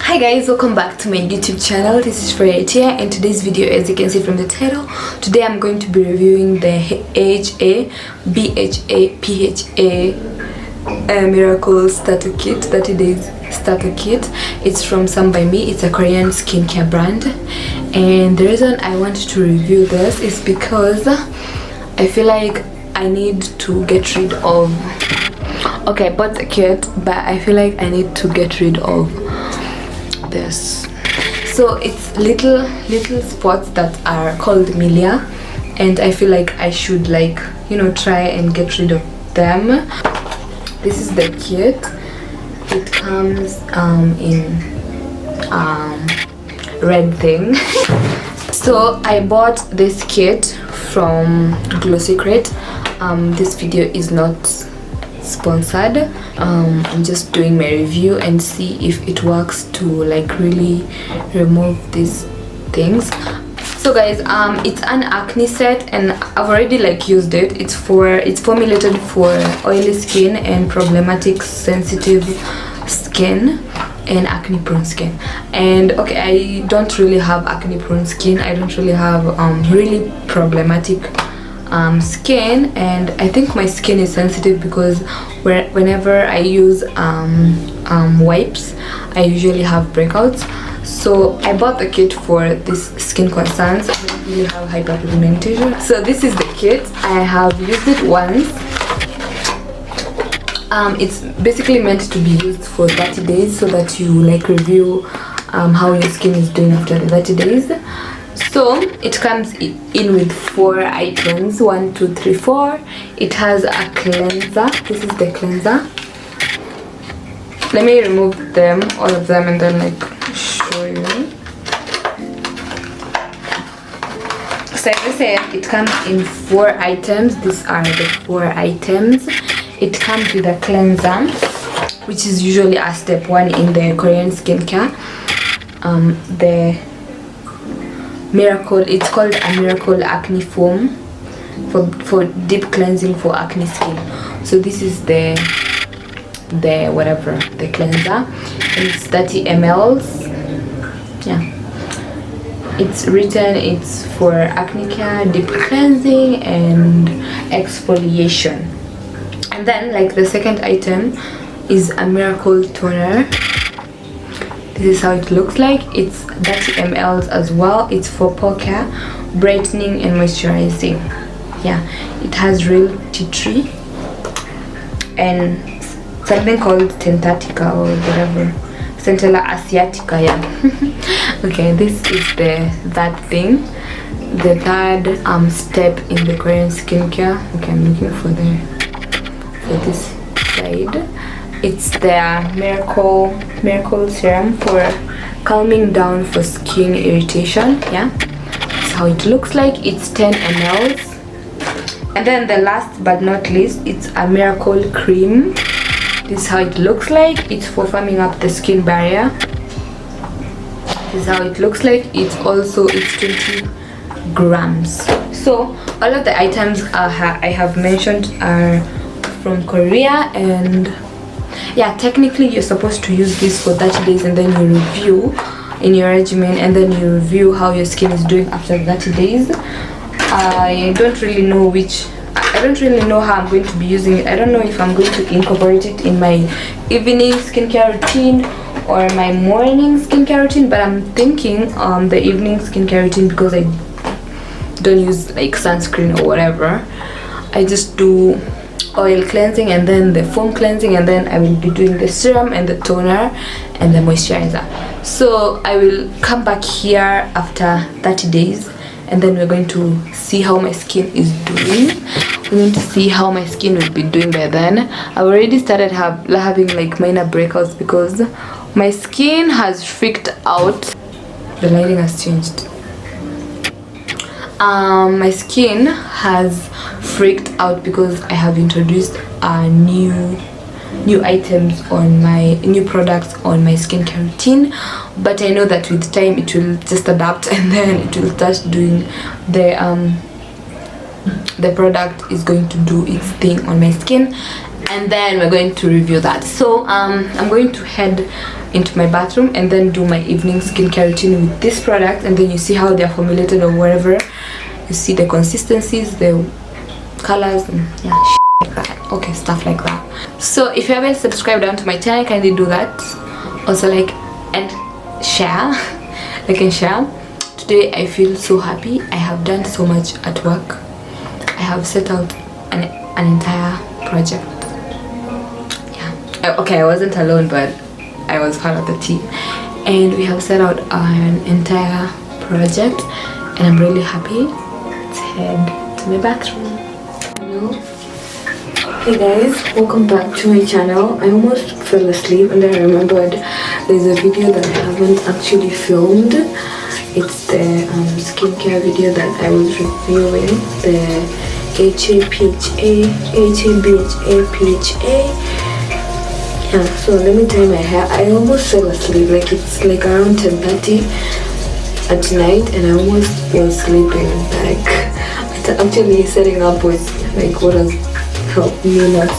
Hi guys, welcome back to my YouTube channel. This is Freya here. In today's video, as you can see from the title, today I'm going to be reviewing the HA BHA PHA Miracle Starter Kit, 30 days starter kit. It's from Some by Me. It's a Korean skincare brand, and the reason I wanted to review this is because I feel like I need to get rid of, okay, I bought the kit, but I feel like I need to get rid of this. So it's little spots that are called milia, and I feel like I should, like, you know, try and get rid of them. This is the kit. It comes in red thing. So I bought this kit from Glow Secret. This video is not sponsored. I'm just doing my review and see if it works to, like, really remove these things. So guys, it's an acne set, and I've already, like, used it. It's formulated for oily skin and problematic sensitive skin and acne prone skin. And okay, I don't really have acne prone skin. I don't really have really problematic skin, and I think my skin is sensitive because whenever I use wipes, I usually have breakouts. So I bought the kit for this skin concerns. I don't really have hyperpigmentation. So this is the kit. I have used it once. It's basically meant to be used for 30 days so that you, like, review how your skin is doing after the 30 days. So it comes in with 4 items, 1, 2, 3, 4. It has a cleanser. This is the cleanser. Let me remove them, all of them, and then, like, show you. So as I said, it comes in 4 items. These are the 4 items. It comes with a cleanser, which is usually a step 1 in the Korean skincare. The miracle, it's called a miracle acne foam for deep cleansing for acne skin. So this is the cleanser, and it's 30 mls. Yeah, it's written, it's for acne care, deep cleansing and exfoliation. And then, like, the second item is a miracle toner. This is how it looks like. It's 30 mls as well. It's for pore care, brightening and moisturizing. Yeah, it has real tea tree and something called Tentatica or whatever, Centella asiatica. Yeah. Okay, this is that thing, the third step in the Korean skincare. Okay, I'm looking for this side. It's the miracle serum for calming down for skin irritation. Yeah, that's how it looks like. It's 10 mls. And then the last but not least, it's a miracle cream. This is how it looks like. It's for firming up the skin barrier. This is how it looks like. It's 20 grams. So all of the items I have mentioned are from Korea, and yeah, technically you're supposed to use this for 30 days and then you review in your regimen, and then you review how your skin is doing after 30 days. I don't really know how I'm going to be using it. I don't know if I'm going to incorporate it in my evening skincare routine or my morning skincare routine, but I'm thinking the evening skincare routine, because I don't use, like, sunscreen or whatever. I just do oil cleansing and then the foam cleansing, and then I will be doing the serum and the toner and the moisturizer. So I will come back here after 30 days, and then we're going to see how my skin is doing. We're going to see how my skin will be doing by then. I've already started having, like, minor breakouts because my skin has freaked out. The lighting has changed. My skin has freaked out because I have introduced new items on my new products on my skincare routine, but I know that with time it will just adapt, and then it will start doing the product is going to do its thing on my skin. and then we're going to review that. So I'm going to head into my bathroom and then do my evening skincare routine with this product, and then you see how they're formulated or whatever. You see the consistencies, the colors, and yeah, like that. Okay, stuff like that. So if you haven't subscribed down to my channel, kindly do that. Also like and share. Like and share. Today I feel so happy. I have done so much at work. I have set out an entire project. Yeah. Okay, I wasn't alone, but I was part of the team, and we have set out an entire project, and I'm really happy. Let's head to my bathroom. Hello. Hey guys, welcome back to my channel. I almost fell asleep and then I remembered there's a video that I haven't actually filmed. It's the skincare video that I was reviewing, the HA. Yeah, so let me tie my hair. I almost fell asleep, like it's like around 10:30 at night, and I almost was sleeping. Like actually setting up was like what has helped me not.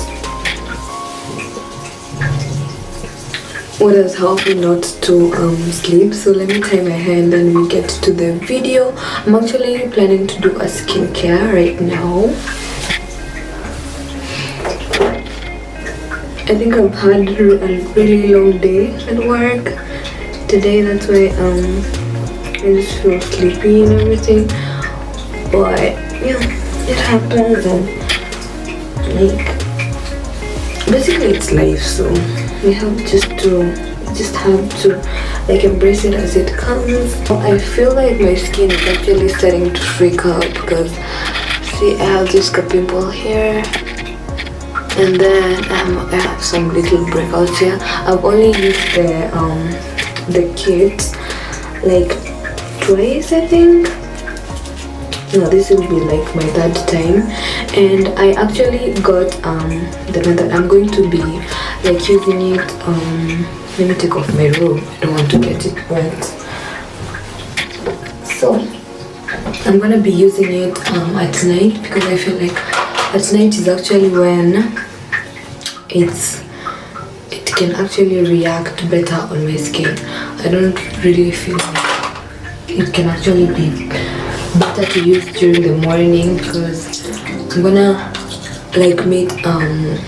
What has helped me not to sleep. So let me tie my hair and then we get to the video. I'm actually planning to do a skincare right now. I think I've had a really long day at work today. That's why I just feel sleepy and everything. But yeah, it happens, and like basically it's life, so we have just have to like embrace it as it comes. I feel like my skin is actually starting to freak out because see, I have this pimple here, and then I have some little breakouts here. I've only used the kit like twice, I think. No, this will be like my third time, and I actually got the method. I'm going to be like using it. Let me take off my robe. I don't want to get it wet. So I'm gonna be using it at night because I feel like at night is actually when it can actually react better on my skin. I don't really feel like it can actually be better to use during the morning because I'm gonna like meet a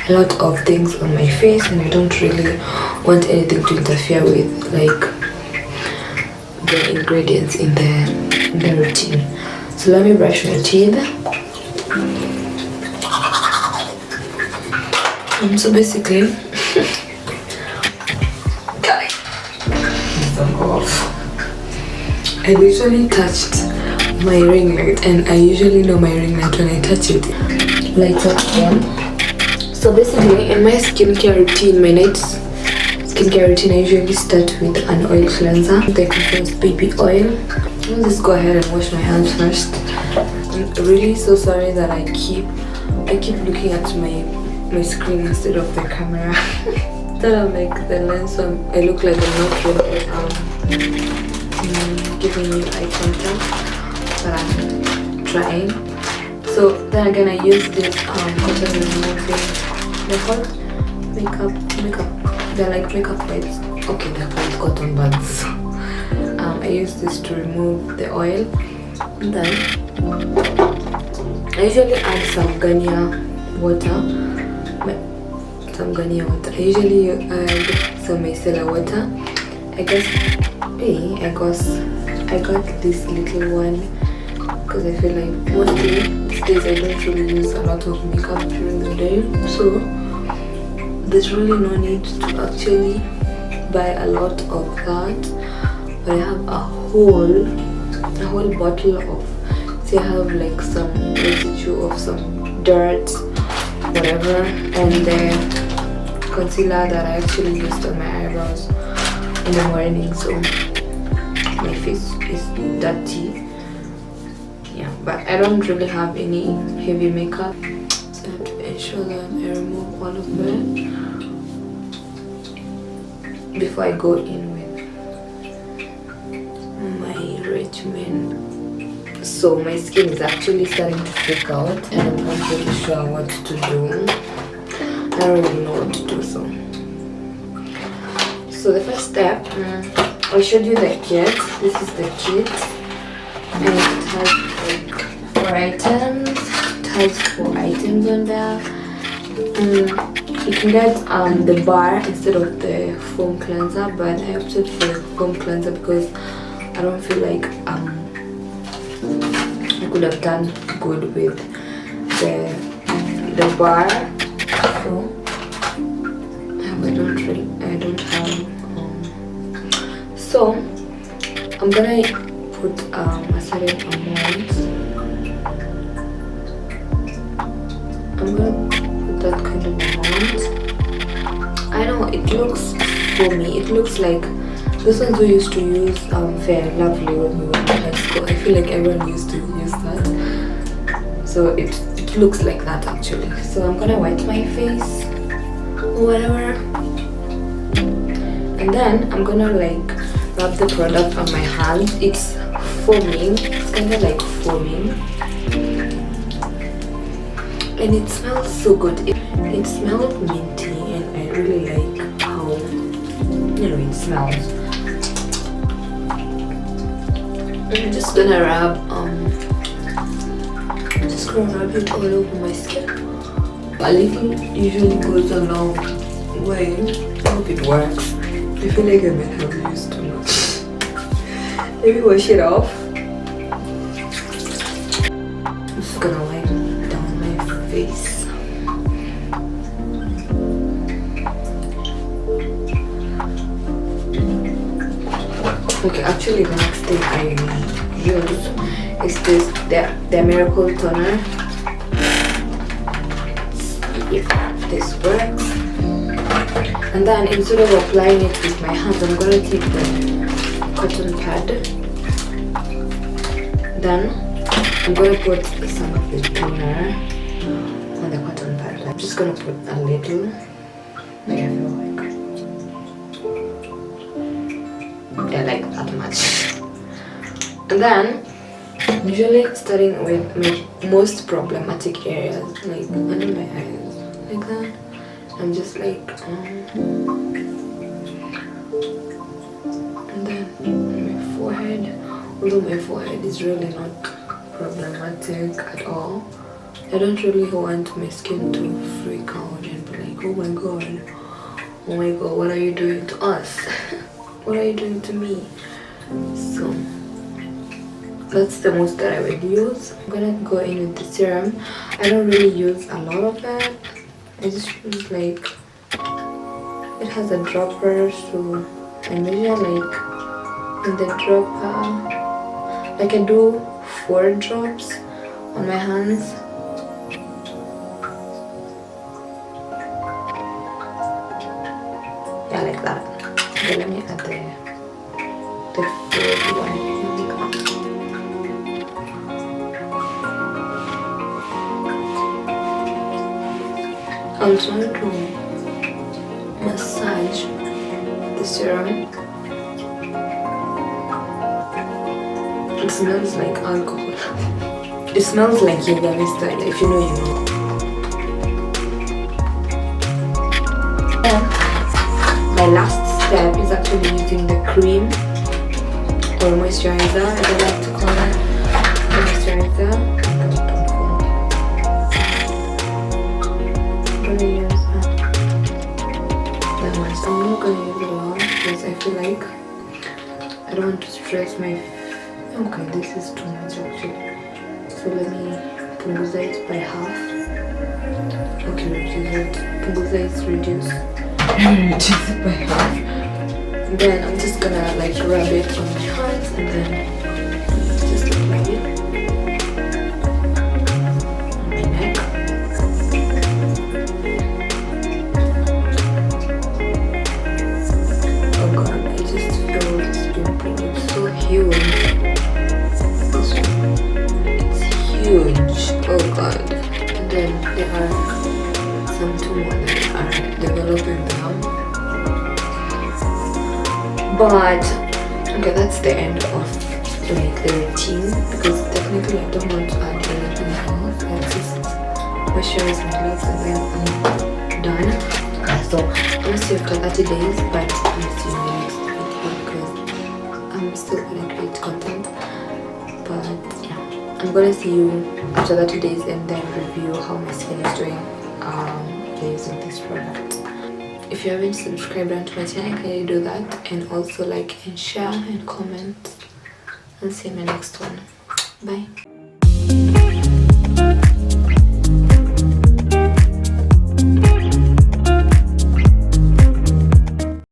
lot of things on my face, and I don't really want anything to interfere with like the ingredients in the routine. So let me brush my teeth. So basically I literally touched my ring light, and I usually know my ring light when I touch it lights up again. So basically in my skincare routine, my night skincare routine, I usually start with an oil cleanser. The Christmas baby oil. I'll just go ahead and wash my hands first. I'm really so sorry that I keep looking at my screen instead of the camera. Instead of like the lens, so I look like I'm not really giving you eye contact, but I'm trying. So then again, I use this cotton removing. They're called makeup. They're like makeup pads. Okay, they're called cotton buds. I use this to remove the oil. And then I usually add some Ganya water. I usually add some micellar water. I got this little one because I feel like mostly these days I don't really use a lot of makeup during the day, so there's really no need to actually buy a lot of that. But I have a whole bottle of, see, I have like some residue of some dirt, whatever, and the concealer that I actually used on my eyebrows in the morning, so my face is dirty. Yeah, but I don't really have any heavy makeup, so I have to ensure that I remove all of that before I go in with my regimen. So my skin is actually starting to freak out, and I'm not really sure what to do. don't really know what to do. So the first step, I showed you the kit. This is the kit, and it has like 4 items. It has 4 items on there. You can get the bar instead of the foam cleanser, but I opted for the foam cleanser because I don't feel like I could have done good with the bar. So I don't have. So I'm gonna put a certain amount. I'm gonna put that kind of amount. I know it looks, for me, it looks like this ones we used to use Fair and Lovely when we were in high school. I feel like everyone used to use that. So it looks like that actually. So I'm gonna wipe my face or whatever. And then I'm gonna like rub the product on my hands. It's foaming. It's kind of like foaming. And it smells so good. It smells minty, and I really like how, you know, it smells. I'm just gonna rub it all over my skin. A little usually goes a long way. I hope it works. I feel like I might have used too much. Let me wash it off. I'm just gonna wipe down my face. Okay, actually the next thing I use is the Miracle Toner. If this works. And then instead of applying it with my hands, I'm gonna take the cotton pad. Then I'm gonna put some of the toner on the cotton pad. I'm just gonna put a little, like I feel like, yeah, like that much. And then usually starting with my most problematic areas, like under my eyes, like that. I'm just like, and then my forehead, although my forehead is really not problematic at all. I don't really want my skin to freak out and be like, oh my god, what are you doing to us? What are you doing to me? So that's the most that I would use. I'm gonna go in with the serum. I don't really use a lot of it. I just use like, it has a dropper, so I measure like in the dropper, like I do 4 drops on my hands. Yeah, like that. Okay, let me add the 4th one. I'm trying to massage the serum. It smells like alcohol. It smells like yoga style. If you know, you know. And my last step is actually using the cream or moisturizer, as I like to call it, the moisturizer. I'm not gonna use it a lot because I feel like I don't want to stress my. Okay, this is too much actually. So let me punguza it by half. Okay, reduce it. Punguza is reduce. Reduce it by half. And then I'm just gonna like rub it on my hands and then just apply it on my neck. Oh god. And then there are some 2 more that are developing now. But okay, that's the end of like the routine, because technically I don't want to add anything else. I just moisturize my legs and then done. So I'll see you after 30 days, but I'll see you in the next video because I'm still gonna create content. But yeah, I'm gonna see you after 30 days and then review how my skin is doing using this product. If you haven't subscribed to my channel, can you do that? And also like and share and comment. I'll see you in my next one. Bye.